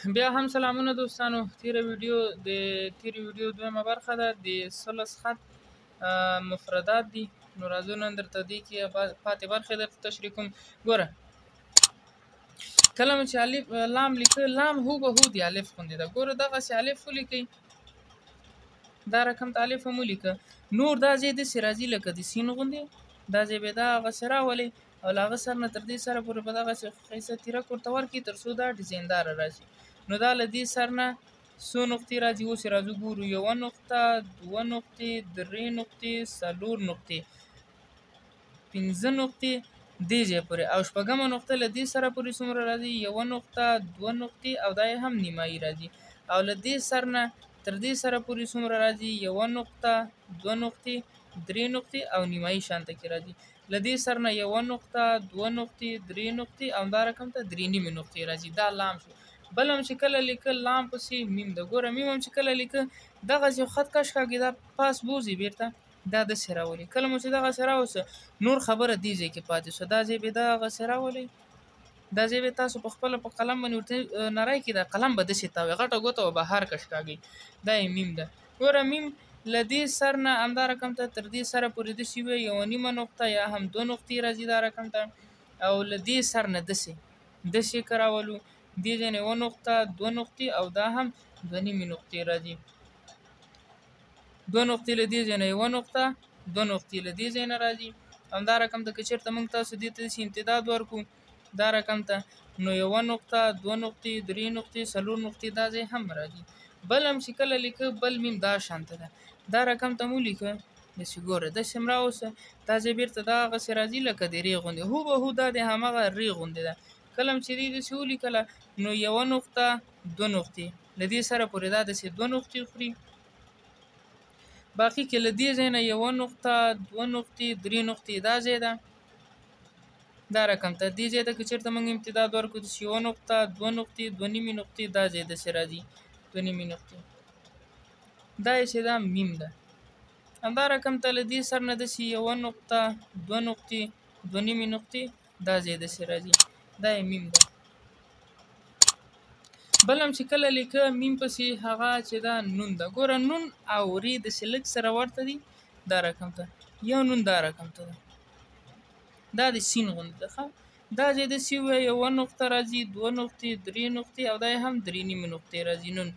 بیا هم سلامونه دوستانو. تیرې ویډیو دویمه برخه ده د 13 خط مفردات دي. نو راځو نن درته دې کې پاتې برخې درته تشریح کوم. ګوره کله مو چې الف لام لیکه، لام هو به هو د الف غوندې ده. ګوره دغسې الف ولیکئ، دا رقم ته الف هم ولیکه. نور دا ځای داسې راځي لکه د سین غوندې، دا ځای به یې دغسې راولئ او له هغه سر نه تر دې سره پورې به دغسې ښایسته تیرک ورته ورکړئ تر څو دا ډیزاینداره راشي. نو دا له دې سر نه څو نقطې راځي؟ اوس یې راځو ګورو. 1 نقطه، 2 نقطې، 3 نقطې، 4 نقطې، 5 نقطې دې ځای پورې، او شپږمه نقطه له دې سره پورې څومره راځي؟ 1 نقطه، 2 نقطې او دا یې هم نیمایي راځي. او له دې سر نه تر دې سره پورې څومره راځي؟ 1 نقطه، 2 نقطې، 3 نقطې او نیمایي شانته کې راځي. له دې سر نه 1 نقطه، 2 نقطې، 3 نقطې او دا رقم ته 3 نیمې نقطې راځي. دا لام شو. بل هم چې کله لیکه لام پسې میم ده. ګوره میم هم چې کله لیکه دغسې خط کش کاږي، دا پاس بوځي بیرته دا داسې راولي. کله مو چې دغسې راوسته نور خبره دې ځای کې پاتې شوه، دا ځای به یې دغسې راولئ، دا ځای به تاسو پخپله په قلم باندې ورته نری کړئ، دا قلم به داسې تاووي، غټه ګوته به بهر کش کاږئ. دا یې میم ده. ګوره میم له دې سر نه همدا رقم ته تر دې سره پورې داسې وي 1 نیمه نقطه یا هم 2 نقطې راځي دا رقم ته، او له دې سر نه داسې که راولو دې ځای نه 1 نقطه، 2 نقطې او دا هم 2 نیمې نقطې راځي. 2 نقطې له دې ځای نه 1 نقطه، 2 نقطې له دې ځای نه راځي. همدا رقم ته که چېرته موږ تاسو دې ته داسې امتداد ورکړو دا رقم ته، نو 1 نقطه، 2 نقطې، 3 نقطې، 4 نقطې دا ځای هم راځي. بل هم چې کله لیکه بل میم دا شانته ده، دا رقم ته مو لیکه داسې. ګوره داسې هم راوسته، دا ځای بېرته دغسې راځي لکه د ری غوندې، هو به هو دا د همغه ری غوندې ده. کله هم چې دې داسې ولیکله نو 1 نقطه، 2 نقطې له دې سره پورې دا داسې 2 نقطې خوري. باقي کې له دې ځای نه 1 نقطه، 2 نقطې، 3 نقطې دا ځای ده، دا رقم ته دې ځای ته که چېرته موږ امتداد ورکړو داسې 1 نقطه، 2 نقطې، 2 نیمې نقطې دا ځای داسې راځي 2 نیمې نقطې، دا یې چې دا میم ده. همدا رقم ته له دې سر نه داسې 1 نقطه، 2 نقطې، 2 نیمې نقطې دا ځای داسې راځي، دا یې میم ده. بل هم چې کله لیکه میم پسې هغه چې دا نون ده. ګوره نون او ری داسې لږ سره ورته دي دا رقم ته، یو نون دا رقم ته ده، دا د سین غوندې ده. ښه دا ځای داسې ووایه 1 نقطه راځي، 2 نقطې، 3 نقطې او دا یې هم 3 نیمې نقطې راځي. نون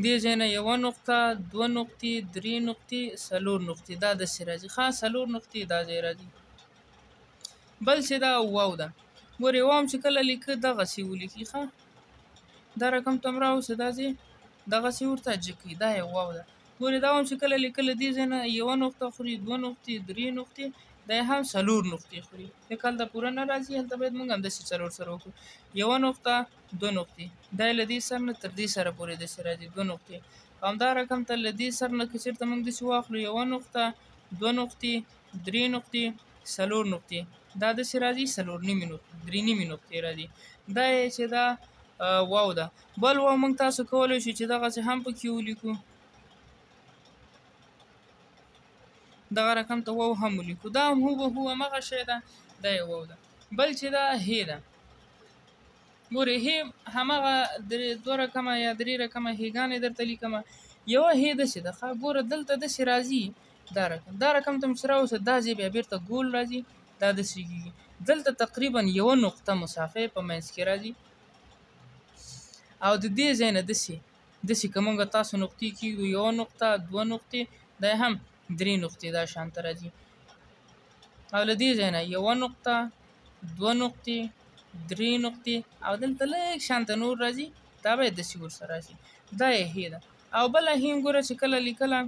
دې ځای نه 1 نقطه، 2 نقطې، 3 نقطې، 4 نقطې دا داسې راځي. ښه 4 نقطې دا ځای راځي. بل چې دا واو ده. ګورې واو هم چې کله لیکه دغسې ولیکي، ښه دا رقم ته هم راوسته، دا ځای دغسې ورته جګ کړي، دا یې واو ده. ګورې دا هم چې کله لیکله دې ځای نه 1 نقطه خوري، 2 نقطې، 3 نقطې دا یې هم 4 نقطې خوري. لکه هلته پوره نه راځي، هلته باید موږ همداسې 4 سره وکړو. 1 نقطه، 2 نقطې دا یې له دې سر نه تر دې سره پورې داسې راځي 2 نقطې. همدا رقم ته له دې سر نه که چېرته موږ داسې واخلو 1 نقطه، 2 نقطې، 3 نقطې، 4 نقطې دا داسې راځي 4 نیمې نقطې، 3 نیمې نقطې راځي. دا یې چې دا واو ده. بل واو موږ تاسو کولی شو چې دغسې هم پکې ولیکو، دغه رقم ته واو هم ولیکو، دا هم هو به هو همغه شی ده، دا یې واو ده. بل چې دا هې ده. ګورې هې همغه 2 رقمه یا 3 رقمه هېګانې درته لیکمه. یوه هې داسې ده، ښه ګوره دلته داسې راځي دا رقم ته مو چې راوسته دا ځای بیا بېرته ګول راځي، دا داسې کېږي. دلته تقریبا 1 نقطه مسافه په منځ کې راځي، او د دې ځای نه داسې که موږ تاسو نقطې کېږدو 1 نقطه، 2 نقطې دا هم 3 نقطې دا شانته راځي، او له دې ځای نه 1 نقطه، 2 نقطې، 3 نقطې او دلته لږ شانته نور راځي، دا باید داسې ورسره راشي، دا یې هې ده. او بله هې هم ګوره چې کله لیکله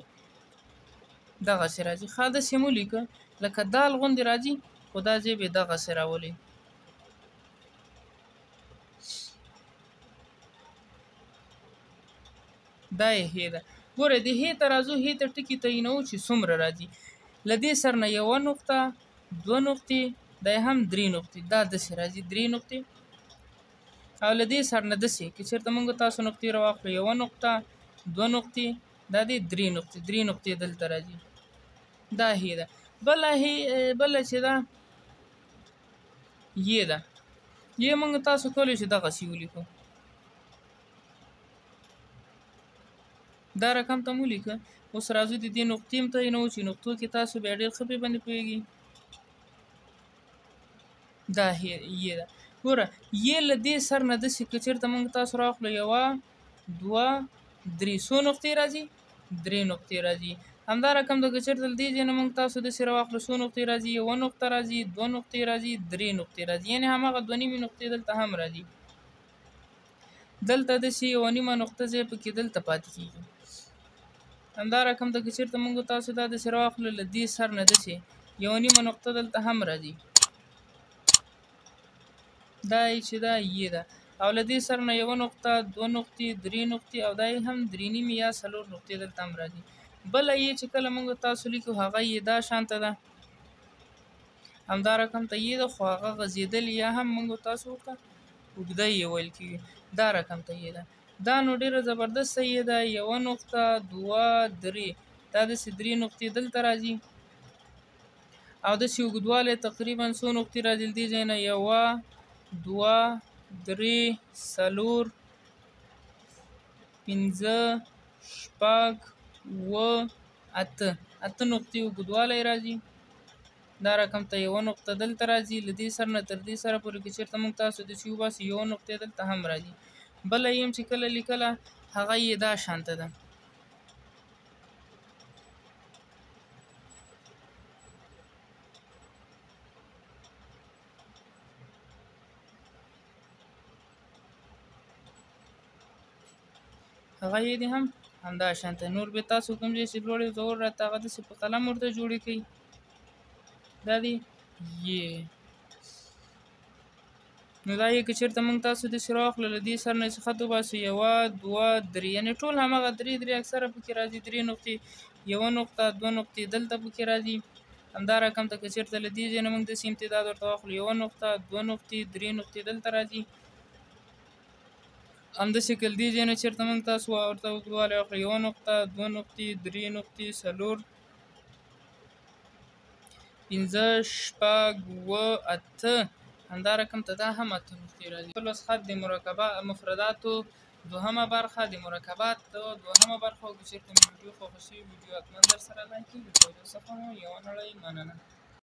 لکه دال غوندې راځي، خو دا ځای بیا بېرته ګول راځي، دا یې واو ده. بل چې دا هې ده. ګوره هې هم همغه 2 رقمه یا 3 رقمه هېګانې درته لیکمه. یوه هې داسې ده، ښه ګوره دلته داسې راځي دا رقم ته مو چې راوسته د هې ته راځو، هې ته ټکي تعینوو چې څومره راځي. له دې سر نه 1 نقطه، 2 نقطې دا یې هم 3 نقطې دا داسې راځي 3 نقطې، او له دې سر نه داسې که چېرته موږ تاسو نقطې راواخلو 1 نقطه، 2 نقطې دا دې 3 نقطې، 3 نقطې دلته راځي، دا هې ده. بله چې ده یې ده. یې موږ تاسو کولی شو دغسې ولیکو. دا رقم ته مو ولیکه. اوس راځو د دې نقطې هم تعینوو چې نقطو کې تاسو بیا ډېر ښه پرې باندې پوهېږئ. دا یې ده. ګوره یې له دې سر نه داسې که چېرته موږ تاسو راواخلو 1 2 3 څو نقطې راځي؟ 3 نقطې راځي. همدا رقم ده که چېرته له دې ځای نه موږ تاسو داسې راواخلو څو نقطې راځي؟ 1 نقطه راځي، 2 نقطې راځي، 3 نقطې راځي. یعنې هماغه 2 نیمې نقطې دلته هم راځي. دلته داسې 1 نیمه نقطه ځای پکې دلته پاتې کېږي. همدا رقم ده که چېرته موږ تاسو دا داسې راواخلو له دې سر نه داسې 1 نیمه نقطه دلته هم راځي. دا یې چې دا یې ده. او له دې سر نه 1 نقطه، 2 نقطې، 3 نقطې او دا یې هم 3 نیمې یا 4 نقطې دلته هم راځي. بله یې چې کله موږ تاسو لیکو هغه یې دا شانته ده. همدا رقم ته یې ده خو هغه غځېدل یا هم موږ تاسو ورته اوږده یې ویل کېږي. دا رقم ته یې ده. دا نو ډېره زبردسته یې ده. 1 نقطه، 2 3 دا داسې 3 نقطې دلته راځي. او داسې اوږدوالی تقریبا څو نقطې راځي له دې ځای نه 1 2 3 4 5 6 7 8 نقطې اوږدوالی راځي. دا رقم ته 1 نقطه دلته راځي. له دې سر نه تر دې سره پورې که چېرته موږ تاسو داسې وباسو 1 نقطې دلته هم راځي. بله یې هم چې کله لیکله هغه یې دا شانته ده. هغه یې دې هم همدا شانته. نور بیا تاسو کوم ځای چې لوړ زور راته هغه داسې په قلم ورته جوړې کړئ. دا دې یې. نو دا یې که چېرته موږ تاسو داسې راواخلو له دې سر نه چې خط وباسو 1 2 3 یعنې ټول هماغه 3 اکثره پکې راځي. 3 نقطې، 1 نقطه، 2 نقطې دلته پکې راځي. همدا رقم ته که چېرته له دې ځای نه موږ داسې امتداد ورته واخلو 1 نقطه، 2 نقطې، 3 نقطې دلته راځي. همداسې که له دې ځای نه چېرته موږ تاسو ورته اوږدوالی واخلو 1 نقطه، 2 نقطې، 3 نقطې، 4 5 6 7 8 همدا رقم ته دا هم 8 نقطې راځي. پلس خط د مفرداتو دوهمه برخه د مرکباتو دوهمه برخه. او که چېرته مې ویډیو خوښه شوي ویډیو حتما در سره لایک کړئ. د څخه مو یوه نړۍ مننه.